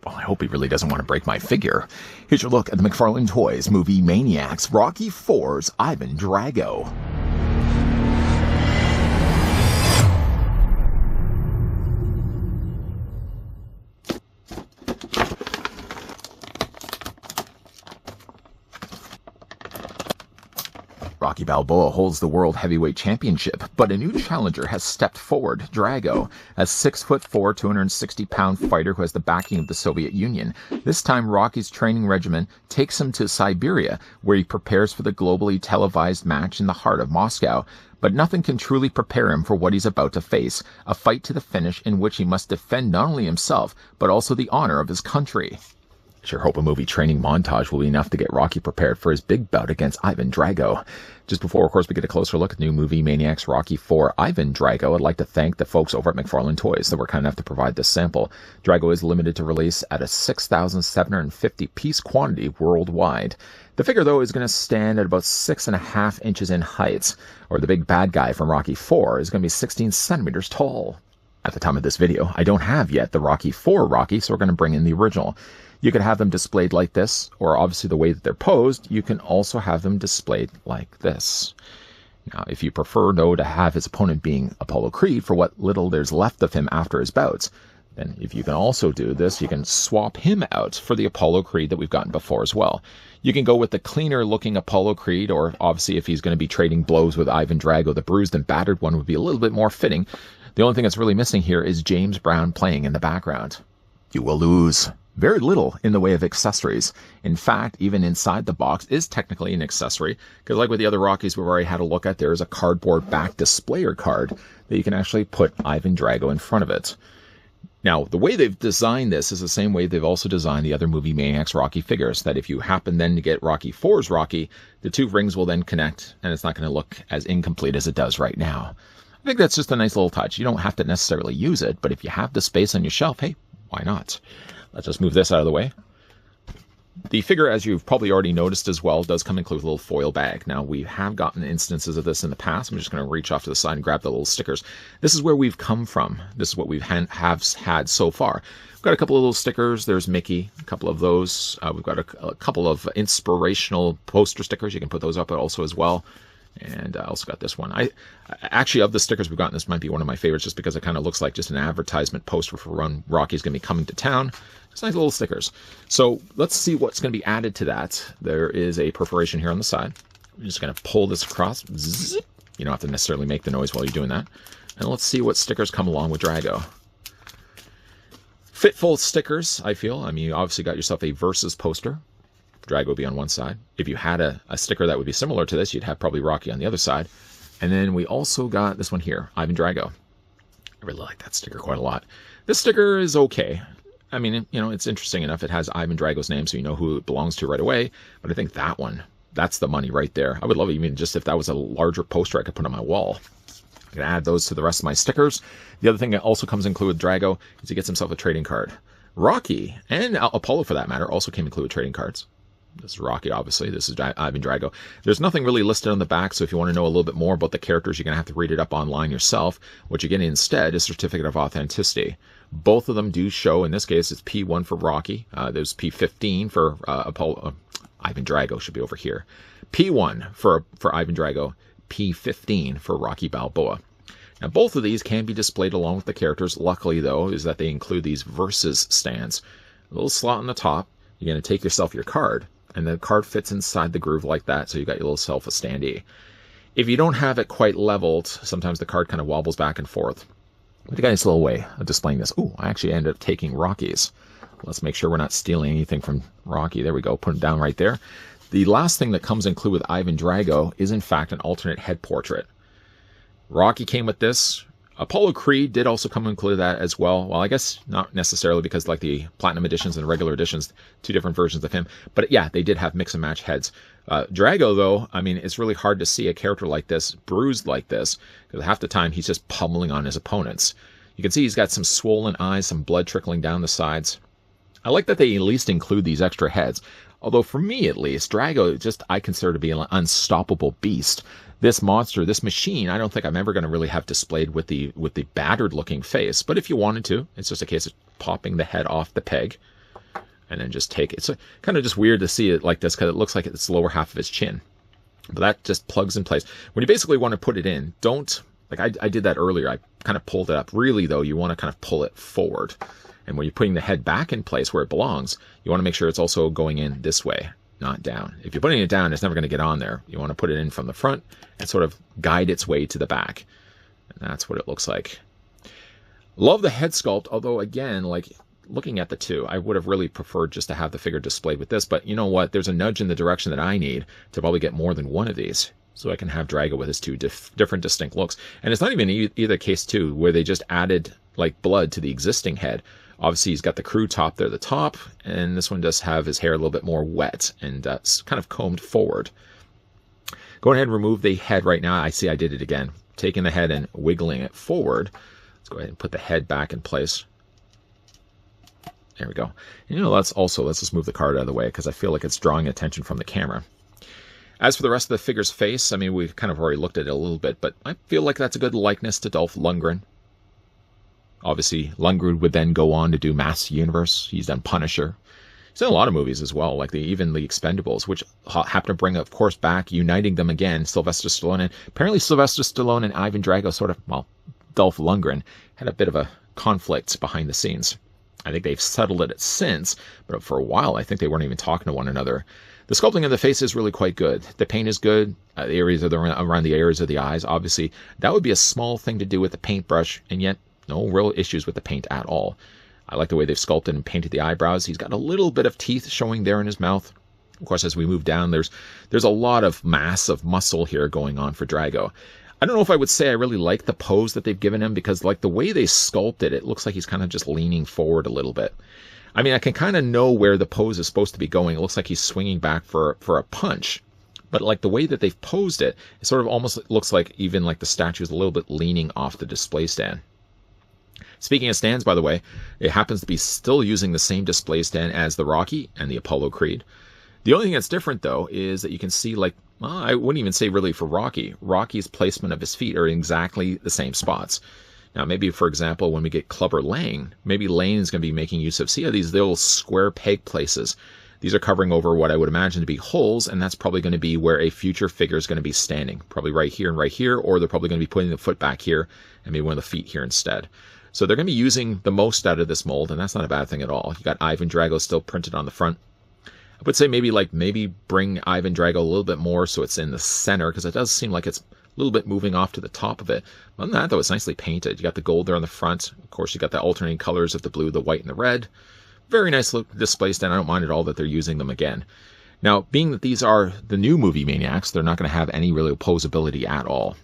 Well, I hope he really doesn't want to break my figure. Here's your look at the McFarlane Toys movie Maniacs, Rocky IV's Ivan Drago. Rocky Balboa holds the World Heavyweight Championship, but a new challenger has stepped forward, Drago, a 6'4", 260-pound fighter who has the backing of the Soviet Union. This time, Rocky's training regimen takes him to Siberia, where he prepares for the globally televised match in the heart of Moscow. But nothing can truly prepare him for what he's about to face, a fight to the finish in which he must defend not only himself, but also the honor of his country. Sure hope a movie training montage will be enough to get Rocky prepared for his big bout against Ivan Drago. Just before, of course, we get a closer look at the new movie Maniacs Rocky IV Ivan Drago, I'd like to thank the folks over at McFarlane Toys that were kind enough to provide this sample. Drago is limited to release at a 6,750-piece quantity worldwide. The figure, though, is going to stand at about 6.5 inches in height, or the big bad guy from Rocky IV is going to be 16 centimeters tall. At the time of this video, I don't have yet the Rocky IV Rocky, so we're going to bring in the original. You could have them displayed like this, or obviously the way that they're posed, you can also have them displayed like this. Now, if you prefer, though, to have his opponent being Apollo Creed for what little there's left of him after his bouts, then if you can also do this, you can swap him out for the Apollo Creed that we've gotten before as well. You can go with the cleaner-looking Apollo Creed, or obviously if he's going to be trading blows with Ivan Drago, the bruised and battered one would be a little bit more fitting. The only thing that's really missing here is James Brown playing in the background. You will lose very little in the way of accessories. In fact, even inside the box is technically an accessory, because like with the other Rockies we've already had a look at, there is a cardboard back displayer card that you can actually put Ivan Drago in front of it. Now, the way they've designed this is the same way they've also designed the other movie Maniacs Rocky figures, that if you happen then to get Rocky IV's Rocky, the two rings will then connect, and it's not going to look as incomplete as it does right now. I think that's just a nice little touch. You don't have to necessarily use it, but if you have the space on your shelf, hey, why not? Let's just move this out of the way. The figure, as you've probably already noticed as well, does come include a little foil bag. Now, we have gotten instances of this in the past. I'm just going to reach off to the side and grab the little stickers. This is where we've come from. This is what we've have had so far. We've got a couple of little stickers. There's Mickey, a couple of those. We've got a couple of inspirational poster stickers. You can put those up also as well. And I also got this one. I actually, of the stickers we've gotten, this might be one of my favorites just because it kind of looks like just an advertisement poster for when Rocky's going to be coming to town. Just nice little stickers. So let's see what's going to be added to that. There is a perforation here on the side. I'm just going to pull this across. Zip. You don't have to necessarily make the noise while you're doing that. And let's see what stickers come along with Drago. Fitful stickers, I feel. I mean, you obviously got yourself a Versus poster. Drago would be on one side. If you had a sticker that would be similar to this, you'd have probably Rocky on the other side. And then we also got this one here, Ivan Drago. I really like that sticker quite a lot. This sticker is okay. I mean, you know, it's interesting enough. It has Ivan Drago's name, so you know who it belongs to right away. But I think that one, that's the money right there. I would love it even just if that was a larger poster I could put on my wall. I can add those to the rest of my stickers. The other thing that also comes included with Drago is he gets himself a trading card. Rocky, and Apollo for that matter, also came included with trading cards. This is Rocky, obviously. This is Ivan Drago. There's nothing really listed on the back, so if you want to know a little bit more about the characters, you're going to have to read it up online yourself. What you get instead is Certificate of Authenticity. Both of them do show, in this case, it's P1 for Rocky. There's P15 for Apollo. Ivan Drago should be over here. P1 for Ivan Drago. P15 for Rocky Balboa. Now, both of these can be displayed along with the characters. Luckily, though, is that they include these Versus stands. A little slot on the top. You're going to take yourself your card. And the card fits inside the groove like that, so you got your little self a standee. If you don't have it quite leveled, sometimes the card kind of wobbles back and forth. But you got a nice little way of displaying this. Ooh, I actually ended up taking Rocky's. Let's make sure we're not stealing anything from Rocky. There we go, put it down right there. The last thing that comes included with Ivan Drago is in fact an alternate head portrait. Rocky came with this. Apollo Creed did also come include that as well. Well, I guess not necessarily because like the Platinum editions and regular editions, two different versions of him. But yeah, they did have mix and match heads. Drago, though, I mean, it's really hard to see a character like this, bruised like this, because half the time he's just pummeling on his opponents. You can see he's got some swollen eyes, some blood trickling down the sides. I like that they at least include these extra heads. Although for me, at least, Drago I consider to be an unstoppable beast. This monster, this machine, I don't think I'm ever going to really have displayed with the battered looking face. But if you wanted to, it's just a case of popping the head off the peg. and then just take it. It's kind of just weird to see it like this because it looks like it's the lower half of his chin. But that just plugs in place. When you basically want to put it in, don't, like I did that earlier. I kind of pulled it up. Really, though, you want to kind of pull it forward. And when you're putting the head back in place where it belongs, you want to make sure it's also going in this way, not down. If you're putting it down, it's never going to get on there. You want to put it in from the front and sort of guide its way to the back. And that's what it looks like. Love the head sculpt, although, again, like looking at the two, I would have really preferred just to have the figure displayed with this. But you know what? There's a nudge in the direction that I need to probably get more than one of these, so I can have Drago with his two different distinct looks. And it's not even either case, too, where they just added like blood to the existing head. Obviously, he's got the crew top there, the top, and this one does have his hair a little bit more wet and kind of combed forward. Go ahead and remove the head right now. I see I did it again. Taking the head and wiggling it forward. Let's go ahead and put the head back in place. There we go. And let's just move the card out of the way because I feel like it's drawing attention from the camera. As for the rest of the figure's face, I mean, we've kind of already looked at it a little bit, but I feel like that's a good likeness to Dolph Lundgren. Obviously, Lundgren would then go on to do Master Universe. He's done Punisher. He's done a lot of movies as well, like even the Expendables, which happen to bring, of course, back, uniting them again, Sylvester Stallone. And apparently Sylvester Stallone and Ivan Drago sort of, well, Dolph Lundgren had a bit of a conflict behind the scenes. I think they've settled it since, but for a while, I think they weren't even talking to one another. The sculpting of the face is really quite good. The paint is good. The areas around the areas of the eyes, obviously, that would be a small thing to do with the paintbrush, and yet no real issues with the paint at all. I like the way they've sculpted and painted the eyebrows. He's got a little bit of teeth showing there in his mouth. Of course, as we move down, there's a lot of mass of muscle here going on for Drago. I don't know if I would say I really like the pose that they've given him because like the way they sculpted it looks like he's kind of just leaning forward a little bit. I mean, I can kind of know where the pose is supposed to be going. It looks like he's swinging back for a punch. But like the way that they've posed it, it sort of almost looks like even like the statue is a little bit leaning off the display stand. Speaking of stands, by the way, it happens to be still using the same display stand as the Rocky and the Apollo Creed. The only thing that's different, though, is that you can see, like, well, I wouldn't even say really for Rocky. Rocky's placement of his feet are in exactly the same spots. Now, maybe, for example, when we get Clubber Lang, maybe Lane is going to be making use of, see how these little square peg places? These are covering over what I would imagine to be holes, and that's probably going to be where a future figure is going to be standing. Probably right here, or they're probably going to be putting the foot back here, and maybe one of the feet here instead. So they're going to be using the most out of this mold, and that's not a bad thing at all. You got Ivan Drago still printed on the front. I would say maybe bring Ivan Drago a little bit more so it's in the center, because it does seem like it's a little bit moving off to the top of it. Other than that, though, it's nicely painted. You got the gold there on the front. Of course, you got the alternating colors of the blue, the white, and the red. Very nice display stand. I don't mind at all that they're using them again. Now, being that these are the new movie Maniacs, they're not going to have any real posability at all.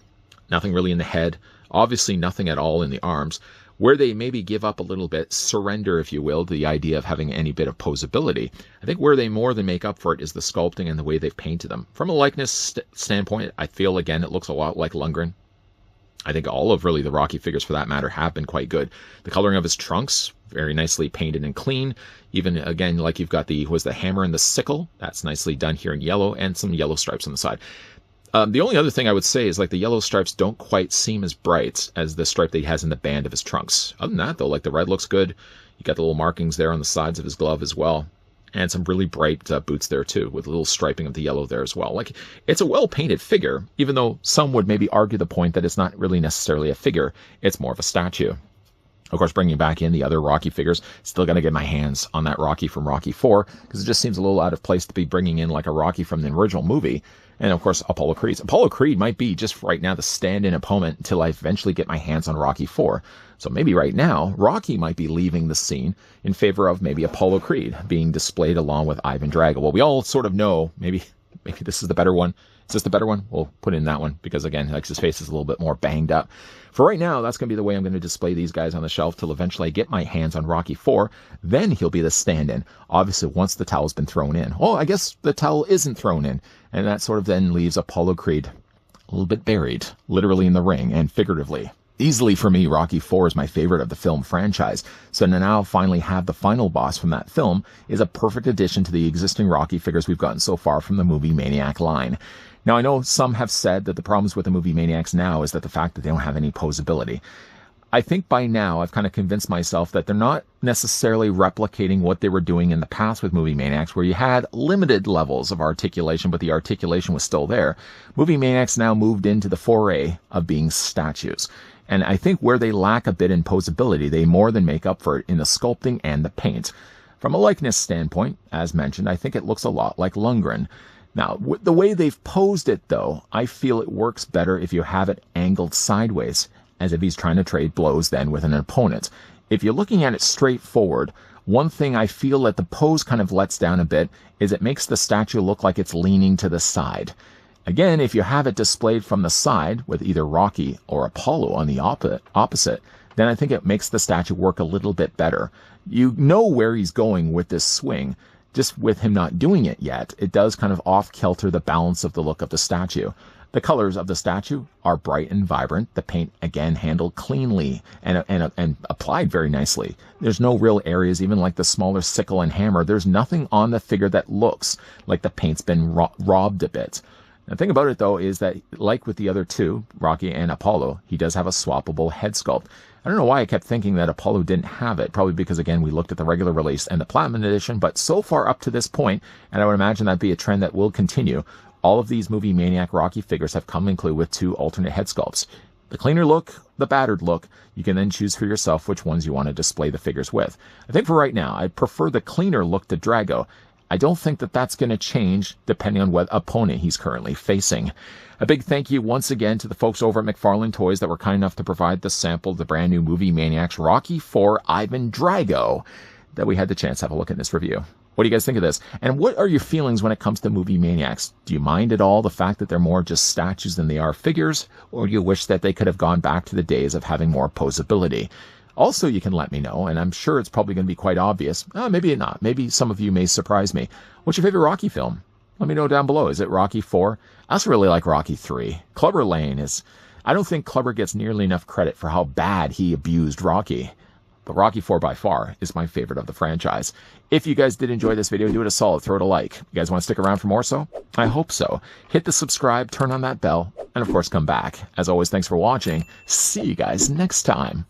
Nothing really in the head. Obviously, nothing at all in the arms. Where they maybe give up a little bit, surrender, if you will, to the idea of having any bit of posability. I think where they more than make up for it is the sculpting and the way they've painted them. From a likeness standpoint, I feel, again, it looks a lot like Lundgren. I think all of really the Rocky figures, for that matter, have been quite good. The coloring of his trunks, very nicely painted and clean. Even, again, like you've got the hammer and the sickle. That's nicely done here in yellow, and some yellow stripes on the side. The only other thing I would say is like the yellow stripes don't quite seem as bright as the stripe that he has in the band of his trunks. Other than that, though, like the red looks good. You got the little markings there on the sides of his glove as well. And some really bright boots there too, with a little striping of the yellow there as well. Like, it's a well-painted figure, even though some would maybe argue the point that it's not really necessarily a figure. It's more of a statue. Of course, bringing back in the other Rocky figures, still going to get my hands on that Rocky from Rocky 4, because it just seems a little out of place to be bringing in like a Rocky from the original movie. And of course, Apollo Creed. Apollo Creed might be just right now the stand-in opponent until I eventually get my hands on Rocky 4. So maybe right now, Rocky might be leaving the scene in favor of maybe Apollo Creed being displayed along with Ivan Drago. Well, we all sort of know maybe this is the better one. Is this the better one? We'll put in that one because, again, like his face is a little bit more banged up. For right now, that's going to be the way I'm going to display these guys on the shelf till eventually I get my hands on Rocky 4. Then he'll be the stand-in, obviously, once the towel's been thrown in. Oh, I guess the towel isn't thrown in. And that sort of then leaves Apollo Creed a little bit buried, literally in the ring and figuratively. Easily for me, Rocky 4 is my favorite of the film franchise. So to now finally have the final boss from that film is a perfect addition to the existing Rocky figures we've gotten so far from the movie Maniac line. Now, I know some have said that the problems with the movie Maniacs now is that the fact that they don't have any posability. I think by now I've kind of convinced myself that they're not necessarily replicating what they were doing in the past with Movie Maniacs, where you had limited levels of articulation, but the articulation was still there. Movie Maniacs now moved into the foray of being statues. And I think where they lack a bit in posability, they more than make up for it in the sculpting and the paint. From a likeness standpoint, as mentioned, I think it looks a lot like Lundgren. Now, the way they've posed it, though, I feel it works better if you have it angled sideways, as if he's trying to trade blows then with an opponent. If you're looking at it straight forward, one thing I feel that the pose kind of lets down a bit is it makes the statue look like it's leaning to the side. Again, if you have it displayed from the side with either Rocky or Apollo on the opposite, then I think it makes the statue work a little bit better. You know where he's going with this swing. Just with him not doing it yet, it does kind of off-kilter the balance of the look of the statue. The colors of the statue are bright and vibrant. The paint, again, handled cleanly and applied very nicely. There's no real areas, even like the smaller sickle and hammer. There's nothing on the figure that looks like the paint's been robbed a bit. The thing about it, though, is that, like with the other two, Rocky and Apollo, he does have a swappable head sculpt. I don't know why I kept thinking that Apollo didn't have it. Probably because, again, we looked at the regular release and the Platinum Edition. But so far up to this point, and I would imagine that'd be a trend that will continue, all of these Movie Maniac Rocky figures have come included with two alternate head sculpts. The cleaner look, the battered look, you can then choose for yourself which ones you want to display the figures with. I think for right now, I prefer the cleaner look to Drago. I don't think that that's going to change depending on what opponent he's currently facing. A big thank you once again to the folks over at McFarlane Toys that were kind enough to provide the sample of the brand new Movie Maniacs Rocky IV Ivan Drago that we had the chance to have a look at in this review. What do you guys think of this? And what are your feelings when it comes to Movie Maniacs? Do you mind at all the fact that they're more just statues than they are figures? Or do you wish that they could have gone back to the days of having more posability? Also, you can let me know, and I'm sure it's probably going to be quite obvious. Maybe not. Maybe some of you may surprise me. What's your favorite Rocky film? Let me know down below. Is it Rocky IV? I also really like Rocky III. Clubber Lang is... I don't think Clubber gets nearly enough credit for how bad he abused Rocky. But Rocky IV by far is my favorite of the franchise. If you guys did enjoy this video, do it a solid. Throw it a like. You guys want to stick around for more so? I hope so. Hit the subscribe, turn on that bell, and of course come back. As always, thanks for watching. See you guys next time.